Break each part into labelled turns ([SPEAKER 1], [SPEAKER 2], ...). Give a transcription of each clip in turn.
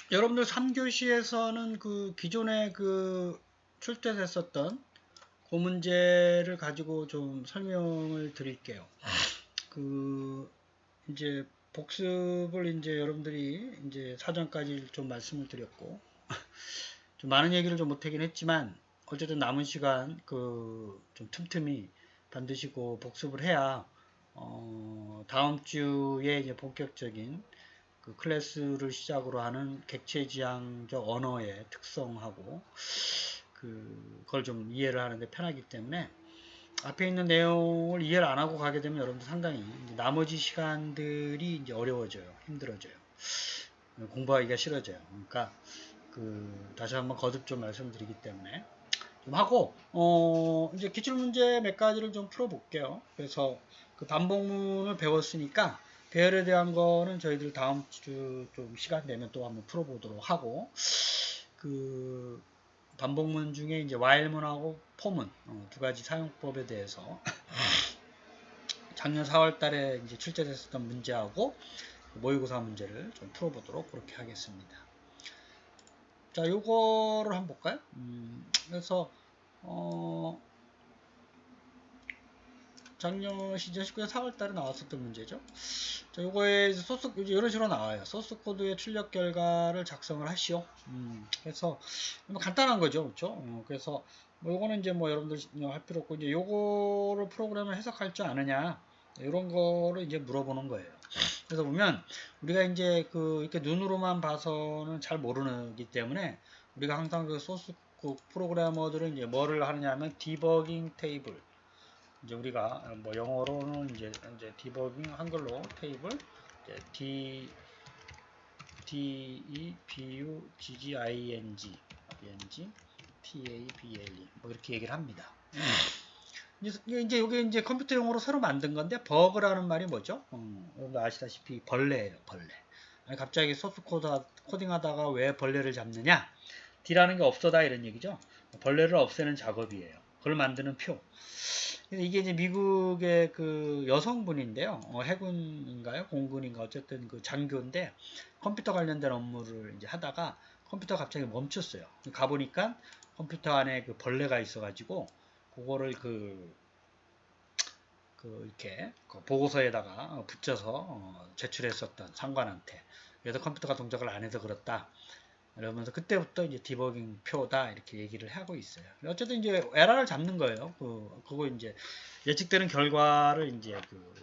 [SPEAKER 1] 여러분들 3교시에서는 그 기존에 그 출제됐었던 그 문제를 가지고 좀 설명을 드릴게요. 그 이제 복습을 이제 여러분들이 이제 사전까지 좀 말씀을 드렸고 좀 많은 얘기를 좀 못하긴 했지만 어쨌든 남은 시간 그 좀 틈틈이 반드시 그 복습을 해야 다음 주에 이제 본격적인 그 클래스를 시작으로 하는 객체지향적 언어의 특성하고 그걸 좀 이해를 하는데 편하기 때문에 앞에 있는 내용을 이해를 안 하고 가게 되면 여러분들 상당히 나머지 시간들이 이제 어려워져요. 힘들어져요. 공부하기가 싫어져요. 그러니까 그 다시 한번 거듭 좀 말씀드리기 때문에 좀 하고 이제 기출문제 몇 가지를 좀 풀어볼게요. 그래서 그 반복문을 배웠으니까 배열에 대한 거는 저희들 다음 주 좀 시간 되면 또 한번 풀어보도록 하고 그 반복문 중에 이제 while문하고 for문 두 가지 사용법에 대해서 작년 4월 달에 이제 출제됐었던 문제하고 모의고사 문제를 좀 풀어보도록 그렇게 하겠습니다. 자, 요거를 한번 볼까요? 그래서 작년 시즌 19년 4월 달에 나왔었던 문제죠. 자, 요거에 소스 이런 식으로 나와요. 소스 코드의 출력 결과를 작성을 하시오. 그래서 뭐 간단한 거죠, 그렇죠? 그래서 뭐 요거는 이제 뭐 여러분들 할 필요 없고 이제 요거를 프로그램을 해석할 줄 아느냐 이런 거를 이제 물어보는 거예요. 그래서 보면 우리가 이제 그 이렇게 눈으로만 봐서는 잘 모르기 때문에 우리가 항상 그 소스 그 프로그래머들은 이제 뭐를 하느냐면 디버깅 테이블 이제 우리가 뭐 영어로는 이제 디버깅 한글로 테이블 이제 D E B U G G I N G T A B L E 뭐 이렇게 얘기를 합니다. 이제 이게 이제 컴퓨터 용어로 새로 만든 건데 버그라는 말이 뭐죠? 여러분 아시다시피 벌레예요, 벌레. 아니, 갑자기 소스 코딩하다가 왜 벌레를 잡느냐? D라는 게 없어다 이런 얘기죠. 벌레를 없애는 작업이에요. 그걸 만드는 표. 이게 이제 미국의 그 여성분인데요. 해군인가요? 공군인가? 어쨌든 그 장교인데 컴퓨터 관련된 업무를 이제 하다가 컴퓨터가 갑자기 멈췄어요. 가보니까 컴퓨터 안에 그 벌레가 있어가지고 그거를 이렇게 그 보고서에다가 붙여서 제출했었던 상관한테. 그래서 컴퓨터가 동작을 안 해서 그렇다. 이러면서 그때부터 이제 디버깅 표다 이렇게 얘기를 하고 있어요. 어쨌든 이제 에러를 잡는 거예요. 그거 이제 예측되는 결과를 이제 그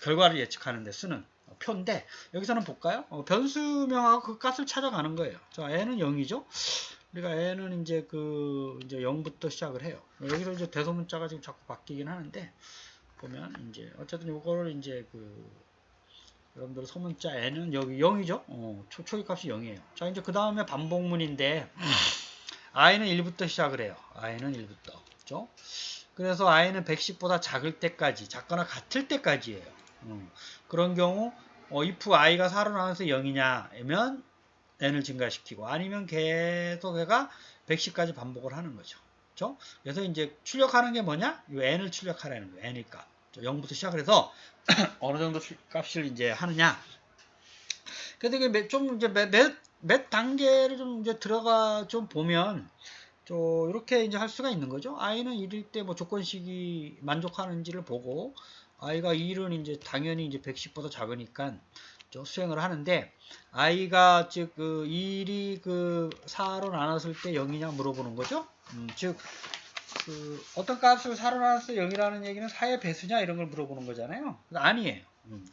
[SPEAKER 1] 결과를 예측하는 데 쓰는 표인데 여기서는 볼까요? 변수명하고 그 값을 찾아가는 거예요. 자, n은 0이죠. 우리가 n은 이제 이제 0부터 시작을 해요. 여기서 이제 대소문자가 지금 자꾸 바뀌긴 하는데 보면 이제 어쨌든 이거를 이제 여러분들 소문자 n은 여기 0이죠. 초기값이 0이에요. 자, 이제 그 다음에 반복문인데 i는 1부터 시작을 해요. i는 1부터. 그죠? 그래서 i는 110보다 작을 때까지, 작거나 같을 때까지예요. 그런 경우 if i가 4로 나눠서 0이냐면 n을 증가시키고 아니면 계속 얘가 110까지 반복을 하는 거죠. 그렇죠? 그래서 이제 출력하는 게 뭐냐? 이 n을 출력하라는 거예요. n일 값. 0부터 시작을 해서 어느 정도 값을 이제 하느냐. 그래서 이게 좀 이제 몇 단계를 좀 이제 들어가 좀 보면 이렇게 이제 할 수가 있는 거죠. i는 1일 때 뭐 조건식이 만족하는지를 보고 i가 1은 이제 당연히 이제 110보다 작으니까 수행을 하는데 i가 즉 1이 4로 나눴을 때 0이냐 물어보는 거죠. 즉 어떤 값을 4로 나눴을 때 0이라는 얘기는 4의 배수냐 이런 걸 물어보는 거잖아요. 아니에요.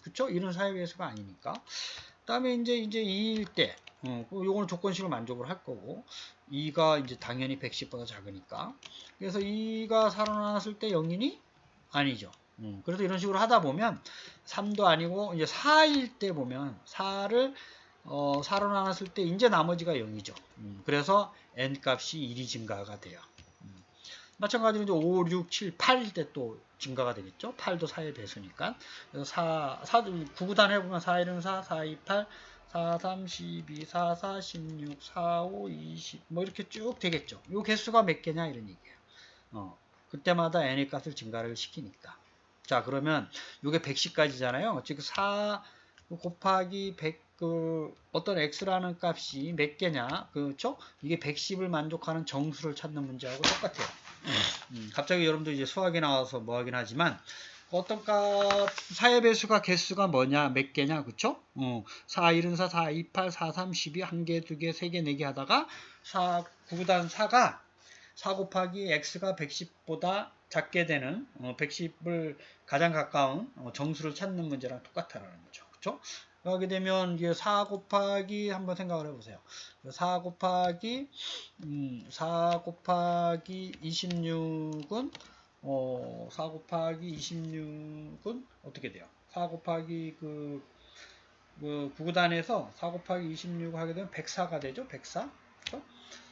[SPEAKER 1] 그쵸? 1은 4의 배수가 아니니까. 그 다음에 이제 2일 때, 요거는 조건식을 만족을 할 거고, 2가 이제 당연히 110보다 작으니까. 그래서 2가 4로 나눴을 때 0이니? 아니죠. 그래서 이런 식으로 하다 보면, 3도 아니고, 이제 4일 때 보면, 4를, 4로 나눴을 때, 이제 나머지가 0이죠. 그래서 n 값이 1이 증가가 돼요. 마찬가지로 이제 5, 6, 7, 8일 때 또 증가가 되겠죠. 8도 4의 배수니까. 그래서 9구단 해보면 4, 1은 4, 4, 2, 8, 4, 3, 12, 4, 4, 16, 4, 5, 20, 뭐 이렇게 쭉 되겠죠. 요 개수가 몇 개냐 이런 얘기예요. 그때마다 n의 값을 증가를 시키니까. 자, 그러면 요게 110까지잖아요. 즉 4 곱하기 100 어떤 x라는 값이 몇 개냐, 그렇죠? 이게 110을 만족하는 정수를 찾는 문제하고 똑같아요. 갑자기 여러분들 이제 수학이 나와서 뭐 하긴 하지만, 어떤 값, 사의 배수가 개수가 뭐냐, 몇 개냐, 그쵸? 4, 1은 4, 4, 2, 8, 4, 3, 12, 1개, 2개, 3개, 4개 하다가, 9단 4가, 4 곱하기 x가 110보다 작게 되는, 110을 가장 가까운 정수를 찾는 문제랑 똑같다라는 거죠. 그쵸? 하게 되면, 이게 4 곱하기, 한번 생각을 해보세요. 4 곱하기 26은 4 곱하기 26은 어떻게 돼요? 4 곱하기 그 9구단에서 4 곱하기 26 하게 되면 104가 되죠? 104. 그렇죠?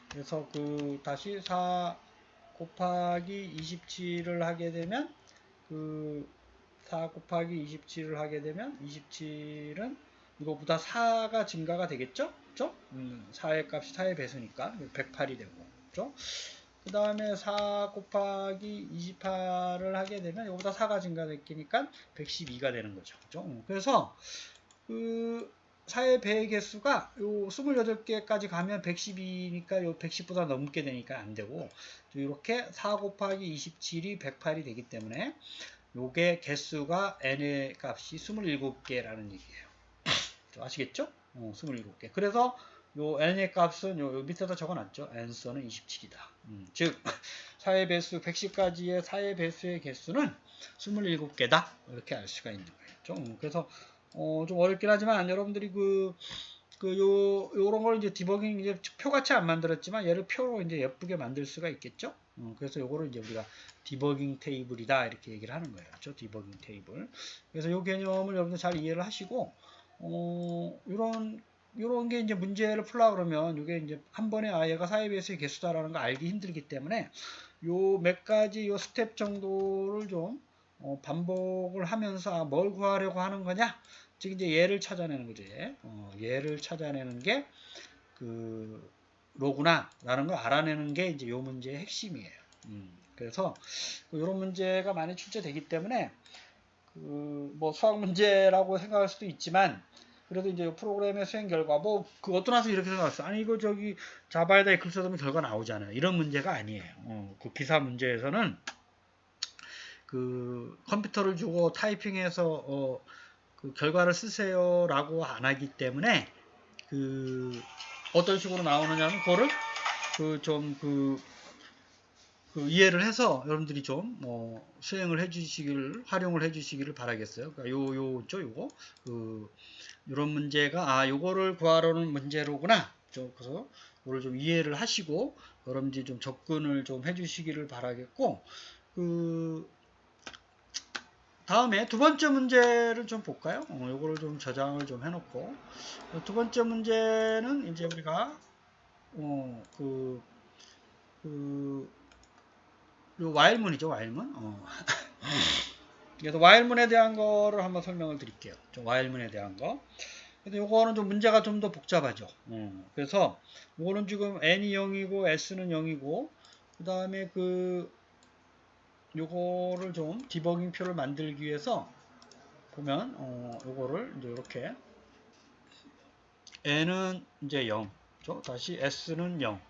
[SPEAKER 1] 그래서 다시 4 곱하기 27을 하게 되면 4 곱하기 27을 하게 되면 27은 이거보다 4가 증가가 되겠죠? 그렇죠? 4의 값이 4의 배수니까 108이 되고, 그렇죠? 그 다음에 4 곱하기 28을 하게 되면 이거보다 4가 증가됐으니까 112가 되는 거죠. 그렇죠? 그래서 4의 배의 개수가 요 28개까지 가면 112니까 요 110보다 넘게 되니까 안 되고, 이렇게 4 곱하기 27이 108이 되기 때문에 요게 개수가 n의 값이 27개라는 얘기예요. 아시겠죠? 27개. 그래서 요 n의 값은 요 밑에다 적어놨죠. n수는 27이다. 즉 4의 배수 110까지의 4의 배수의 개수는 27개다. 이렇게 알 수가 있는 거예요. 그래서 좀 어렵긴 하지만 여러분들이 요런 걸 이제 디버깅 이제 표같이 안 만들었지만 얘를 표로 이제 예쁘게 만들 수가 있겠죠. 그래서 요거를 이제 우리가 디버깅 테이블이다 이렇게 얘기를 하는 거예요. 그렇죠? 디버깅 테이블. 그래서 요 개념을 여러분들 잘 이해를 하시고 요런 게 이제 문제를 풀라 그러면 이게 이제 한 번에 얘가 4의 배수의 개수다라는 거 알기 힘들기 때문에 요 몇 가지 요 스텝 정도를 좀 반복을 하면서 뭘 구하려고 하는 거냐? 즉 이제 얘를 찾아내는 거죠. 얘를 찾아내는 게 로구나 라는 걸 알아내는 게 이제 요 문제의 핵심이에요. 그래서 이런 문제가 많이 출제되기 때문에 뭐 수학 문제라고 생각할 수도 있지만, 그래도 이제 프로그램의 수행 결과 어떤 학생이 이렇게 생각했어. 아니 이거 저기 자바에다 글 써두면 결과 나오잖아요. 이런 문제가 아니에요. 그 기사 문제에서는 컴퓨터를 주고 타이핑해서 결과를 쓰세요라고 안 하기 때문에 어떤 식으로 나오느냐는 그거를 이해를 해서 여러분들이 좀 수행을 해주시기를, 활용을 해주시기를 바라겠어요. 그러니까 요거 이런 문제가 요거를 구하려는 문제로구나. 그래서 이거를 좀 이해를 하시고 여러분들이 좀 접근을 좀 해주시기를 바라겠고, 다음에 두 번째 문제를 좀 볼까요? 요거를 좀 저장을 좀 해놓고, 두 번째 문제는 이제 우리가 요 while문이죠, while문. 그래서 while문에 대한 거를 한번 설명을 드릴게요. while문에 대한 거. 그래서 요거는 좀 문제가 좀 더 복잡하죠. 그래서 요거는 지금 n이 0이고 s는 0이고, 그 다음에 요거를 좀 디버깅 표를 만들기 위해서 보면 요거를 이제 이렇게 n은 이제 0, 다시 s는 0,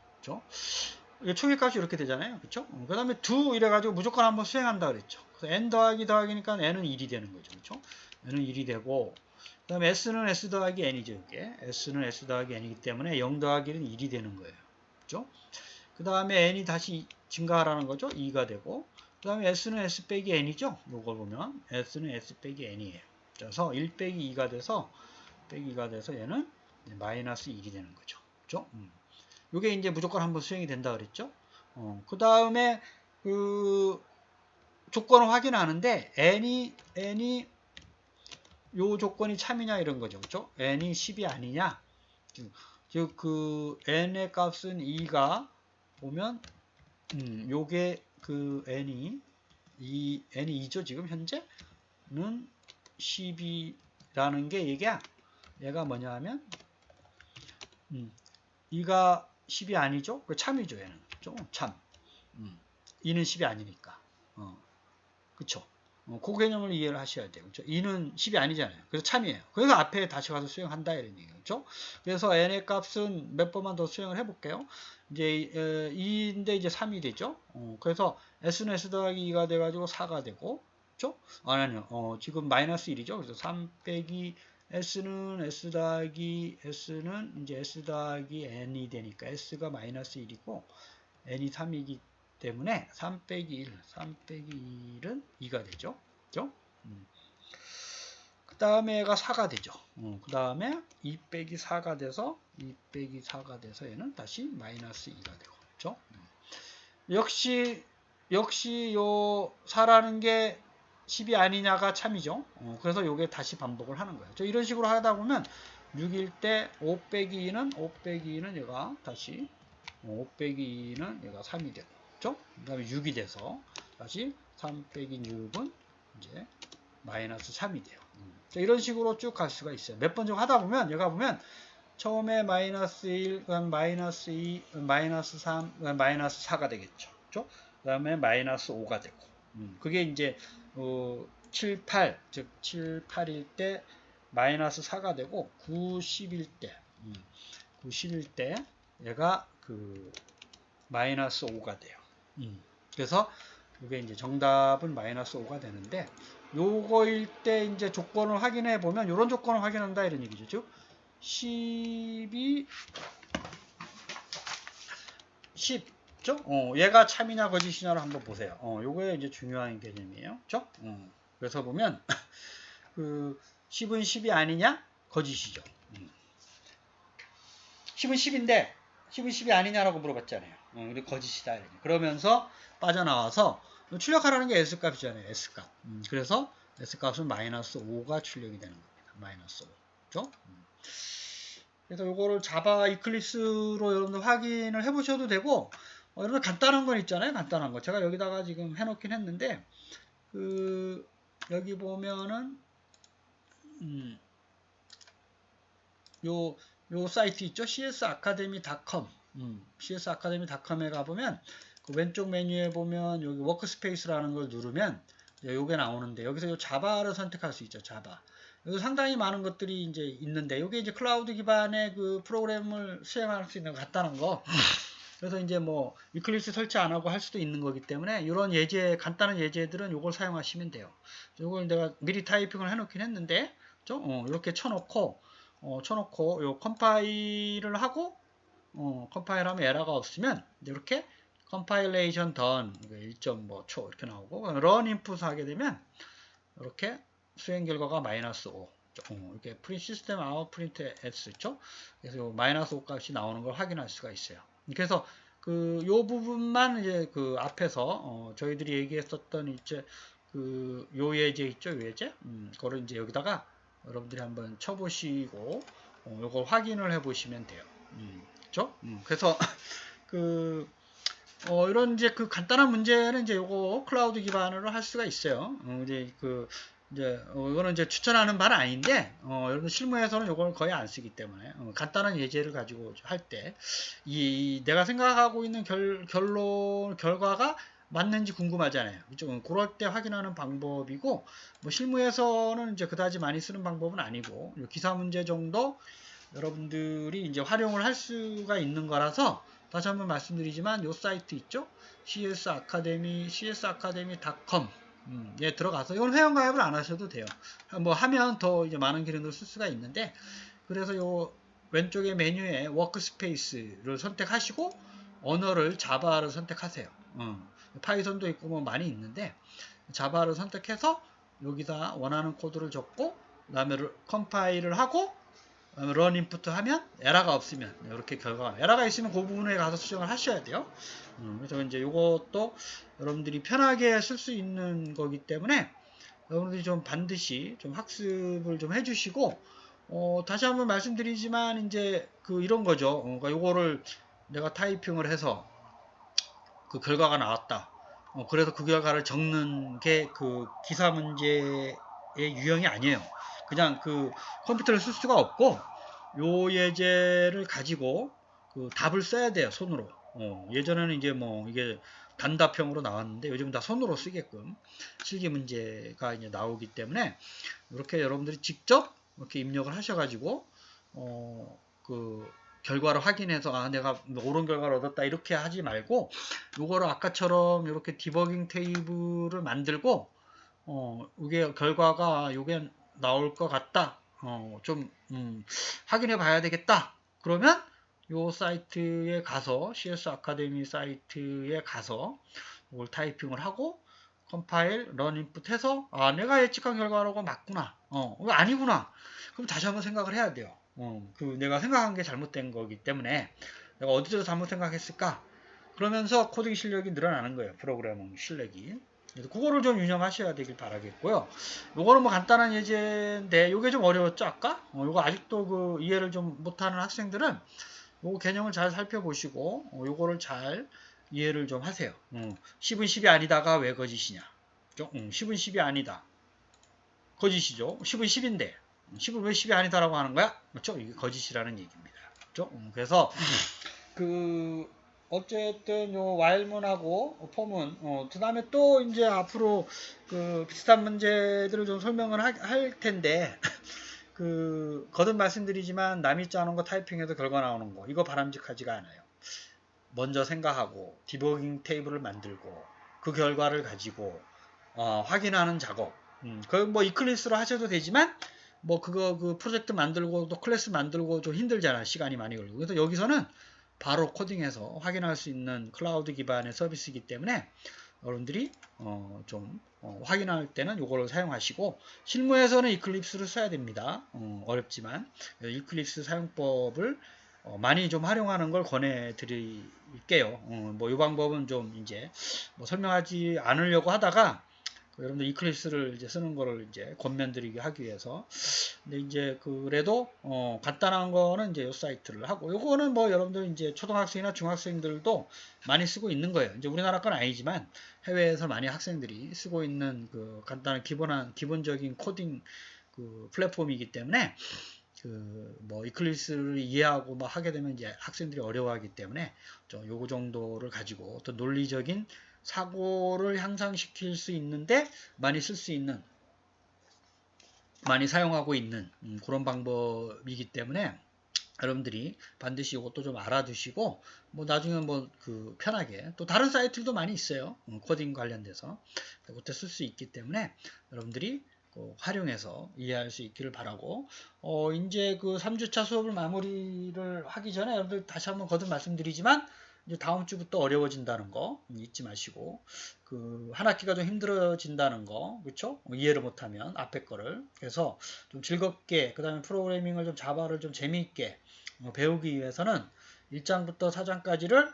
[SPEAKER 1] 초기값이 이렇게 되잖아요. 그쵸? 그 다음에 do 이래가지고 무조건 한번 수행한다 그랬죠. 그래서 n 더하기 더하기니까 n은 1이 되는 거죠. 그쵸? n은 1이 되고, 그 다음에 s는 s 더하기 n이죠. 이게 s는 s 더하기 n이기 때문에 0 더하기는 1이 되는 거예요. 그쵸? 그 다음에 n이 다시 증가하라는 거죠. 2가 되고, 그 다음에 s는 s 빼기 n이죠. 요걸 보면 s는 s 빼기 n이에요. 그래서 1 빼기 2가 돼서 얘는 마이너스 1이 되는 거죠. 그죠? 요게 이제 무조건 한번 수행이 된다 그랬죠. 그 다음에 조건을 확인하는데 n이 요 조건이 참이냐 이런 거죠. 그죠? n이 10이 아니냐. 즉 n의 값은 2가 보면 요게 n이 2죠. 지금 현재는 10이라는 게 얘가 뭐냐 하면 2가 10이 아니죠? 참이죠, 얘는. 참. 2는 10이 아니니까. 그쵸? 그 개념을 이해를 하셔야 돼요. 그렇죠? 2는 10이 아니잖아요. 그래서 참이에요. 그래서 앞에 다시 가서 수행한다 이런 얘기죠. 그렇죠? 그래서 n의 값은 몇 번만 더 수행을 해볼게요. 이제 2인데 이제 3이 되죠. 그래서 s는 s 더하기 2가 돼가지고 4가 되고, 그렇죠? 아니요. 지금 마이너스 1이죠. 그래서 3 빼기 s는 s 더하기 s는 이제 s 더하기 n이 되니까 s가 마이너스 1이고 n이 3이기 때문에 3 빼기 1, 3 빼기 1은 2가 되죠. 그죠? 그 다음에 얘가 4가 되죠. 그 다음에 2 빼기 4가 돼서 2 빼기 4가 돼서 얘는 다시 마이너스 2가 되고. 그죠? 역시 요 4라는 게 10이 아니냐가 참이죠. 그래서 요게 다시 반복을 하는 거예요. 이런 식으로 하다 보면 6일 때 5 빼기 2는 5 빼기 2는 얘가 다시 5 빼기 2는 얘가 3이 되고, 그죠? 그 다음에 6이 돼서 다시 3 빼기 6은 이제 마이너스 3이 돼요. 이런 식으로 쭉 갈 수가 있어요. 몇 번 좀 하다 보면 얘가 보면 처음에 마이너스 1, 그다음 마이너스 2, 마이너스 3, 그다음 마이너스 4가 되겠죠. 그죠? 그 다음에 마이너스 5가 되고, 그게 이제 7, 8, 즉 7, 8일 때 마이너스 4가 되고 9, 10일 때 9, 10일 때 얘가 그 마이너스 5가 돼요. 그래서 이게 이제 정답은 마이너스 5가 되는데, 요거일 때 이제 조건을 확인해 보면 이런 조건을 확인한다 이런 얘기죠. 즉 10이 10죠? 얘가 참이냐 거짓이냐를 한번 보세요. 요거에 이제 중요한 개념이에요. 그죠? 그래서 보면 그 10은 10이 아니냐? 거짓이죠. 10은 10인데 10은 10이 아니냐라고 물어봤잖아요. 근데 거짓이다. 그러면서 빠져나와서 출력하라는 게 S값이잖아요. S값. 그래서 S값은 마이너스 5가 출력이 되는 겁니다. 마이너스 5. 그죠? 그래서 요거를 자바 이클립스로 여러분들 확인을 해보셔도 되고, 여러분들 간단한 건 있잖아요. 간단한 거. 제가 여기다가 지금 해놓긴 했는데, 여기 보면은, 요 사이트 있죠? csacademy.com. csacademy.com에 가보면, 그 왼쪽 메뉴에 보면 여기 워크스페이스라는 걸 누르면, 요게 나오는데, 여기서 요 자바를 선택할 수 있죠. 자바. 여기 상당히 많은 것들이 이제 있는데, 요게 이제 클라우드 기반의 그 프로그램을 수행할 수 있는 간단한 거. 그래서 이제 뭐, 이클립스 설치 안 하고 할 수도 있는 거기 때문에, 이런 예제, 간단한 예제들은 요걸 사용하시면 돼요. 요걸 내가 미리 타이핑을 해놓긴 했는데, 이렇게 쳐놓고 요 컴파일을 하고, 컴파일하면 에러가 없으면, 이렇게 컴파일레이션 done 1.초 이렇게 나오고, run input 하게 되면, 이렇게 수행 결과가 마이너스 5. 이렇게 프린트 시스템 아웃 프린트 s 있죠? 그래서 요 마이너스 5 값이 나오는 걸 확인할 수가 있어요. 그래서 요 부분만 이제 그 앞에서 저희들이 얘기했었던 이제 요 예제 있죠? 요 예제? 그거를 이제 여기다가 여러분들이 한번 쳐보시고 요걸 확인을 해보시면 돼요. 그렇죠? 그래서 이런 이제 그 간단한 문제는 이제 요거 클라우드 기반으로 할 수가 있어요. 이거는 이제 추천하는 바는 아닌데, 여러분 실무에서는 요걸 거의 안 쓰기 때문에, 간단한 예제를 가지고 할 때, 내가 생각하고 있는 결과가 맞는지 궁금하잖아요. 그죠? 그럴 때 확인하는 방법이고, 뭐 실무에서는 이제 그다지 많이 쓰는 방법은 아니고, 기사 문제 정도 여러분들이 이제 활용을 할 수가 있는 거라서, 다시 한번 말씀드리지만 요 사이트 있죠? csacademy.com 예, 들어가서 이건 회원가입을 안 하셔도 돼요. 뭐 하면 더 이제 많은 기능을 쓸 수가 있는데, 그래서 요 왼쪽에 메뉴에 워크스페이스를 선택하시고 언어를 자바를 선택하세요. 파이썬도 있고 뭐 많이 있는데 자바를 선택해서 여기다 원하는 코드를 적고 그다음에 컴파일을 하고 런 인풋 하면 에러가 없으면 이렇게 결과가, 에러가 있으면 그 부분에 가서 수정을 하셔야 돼요. 그래서 이제 이것도 여러분들이 편하게 쓸 수 있는 거기 때문에 여러분들이 좀 반드시 좀 학습을 좀 해주시고, 다시 한번 말씀드리지만 이제 이런 거죠. 그러니까 요거를 내가 타이핑을 해서 그 결과가 나왔다. 그래서 그 결과를 적는 게 그 기사 문제의 유형이 아니에요. 그냥 그 컴퓨터를 쓸 수가 없고 요 예제를 가지고 그 답을 써야 돼요. 손으로. 예전에는 이제 뭐 이게 단답형으로 나왔는데 요즘 다 손으로 쓰게끔 실기 문제가 이제 나오기 때문에 이렇게 여러분들이 직접 이렇게 입력을 하셔가지고 그 결과를 확인해서 내가 옳은 결과를 얻었다 이렇게 하지 말고 요거를 아까처럼 이렇게 디버깅 테이블을 만들고 이게 결과가 요게 나올 것 같다. 좀 확인해 봐야 되겠다. 그러면 요 사이트에 가서 CS 아카데미 사이트에 가서 이걸 타이핑을 하고 컴파일, 런 인풋 해서 내가 예측한 결과라고 맞구나. 이거 아니구나. 그럼 다시 한번 생각을 해야 돼요. 내가 생각한 게 잘못된 거기 때문에 내가 어디서 잘못 생각했을까? 그러면서 코딩 실력이 늘어나는 거예요. 프로그래밍 실력이. 그래서 그거를 좀 유념하셔야 되길 바라겠고요. 요거는 뭐 간단한 예제인데 요게 좀 어려웠죠 아까? 요거 아직도 그 이해를 좀 못하는 학생들은 요거 개념을 잘 살펴보시고 요거를 잘 이해를 좀 하세요. 10은 10이 아니다가 왜 거짓이냐? 10은 10이 아니다. 거짓이죠. 10은 10인데 10은 왜 10이 아니다라고 하는 거야? 그렇죠? 이게 거짓이라는 얘기입니다. 그렇죠? 그래서 그 어쨌든 요 while문하고 for문 그 다음에 또 이제 앞으로 그 비슷한 문제들을 좀 설명을 할 텐데 거듭 말씀드리지만 남이 짜놓은 거 타이핑해도 결과 나오는 거 이거 바람직하지가 않아요. 먼저 생각하고 디버깅 테이블을 만들고 그 결과를 가지고 확인하는 작업. 뭐 이클립스로 하셔도 되지만 뭐 그 프로젝트 만들고 또 클래스 만들고 좀 힘들잖아. 시간이 많이 걸리고. 그래서 여기서는 바로 코딩해서 확인할 수 있는 클라우드 기반의 서비스이기 때문에 여러분들이 좀 확인할 때는 이거를 사용하시고 실무에서는 이클립스를 써야 됩니다. 어렵지만 이클립스 사용법을 많이 좀 활용하는 걸 권해 드릴게요. 뭐 이 방법은 좀 이제 뭐 설명하지 않으려고 하다가 여러분들 이클립스를 이제 쓰는 거를 이제 권면드리게 하기 위해서. 근데 이제 그래도 간단한 거는 이제 이 사이트를 하고 요거는 뭐 여러분들 이제 초등학생이나 중학생들도 많이 쓰고 있는 거예요. 이제 우리나라 건 아니지만 해외에서 많이 학생들이 쓰고 있는 그 간단한 기본적인 코딩 그 플랫폼이기 때문에 뭐 이클립스를 이해하고 막 하게 되면 이제 학생들이 어려워하기 때문에 좀 요거 정도를 가지고 어떤 논리적인 사고를 향상시킬 수 있는데 많이 쓸 수 있는 많이 사용하고 있는 그런 방법이기 때문에 여러분들이 반드시 이것도 좀 알아두시고 뭐 나중에 뭐 편하게 또 다른 사이트도 많이 있어요. 코딩 관련돼서 그때 쓸 수 있기 때문에 여러분들이 활용해서 이해할 수 있기를 바라고 이제 그 3주차 수업을 마무리를 하기 전에 여러분들 다시 한번 거듭 말씀드리지만 이제 다음 주부터 어려워진다는 거 잊지 마시고 한 학기가 좀 힘들어진다는 거 그렇죠? 이해를 못하면 앞에 거를 그래서 좀 즐겁게 그 다음에 프로그래밍을 좀 자바를 좀 재미있게 배우기 위해서는 1장부터 4장까지를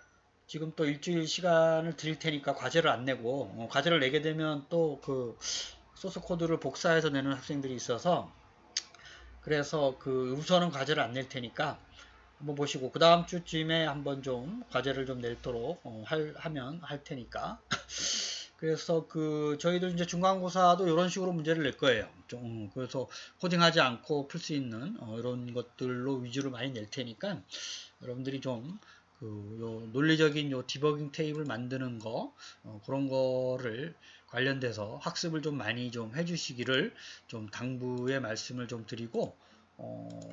[SPEAKER 1] 지금 또 일주일 시간을 드릴 테니까 과제를 안 내고 과제를 내게 되면 또 소스 코드를 복사해서 내는 학생들이 있어서 그래서 우선은 과제를 안 낼 테니까 한번 보시고 그 다음 주쯤에 한번 좀 과제를 좀 낼도록 하면 할 테니까 그래서 저희들 이제 중간고사도 이런 식으로 문제를 낼 거예요. 그래서 코딩하지 않고 풀 수 있는 이런 것들로 위주로 많이 낼 테니까 여러분들이 좀 요 논리적인 요 디버깅 테이블 만드는 거 그런 거를 관련돼서 학습을 좀 많이 좀 해주시기를 좀 당부의 말씀을 좀 드리고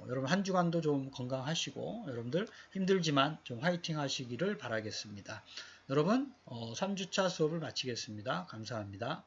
[SPEAKER 1] 여러분 한 주간도 좀 건강하시고 여러분들 힘들지만 좀 화이팅 하시기를 바라겠습니다. 여러분 3주차 수업을 마치겠습니다. 감사합니다.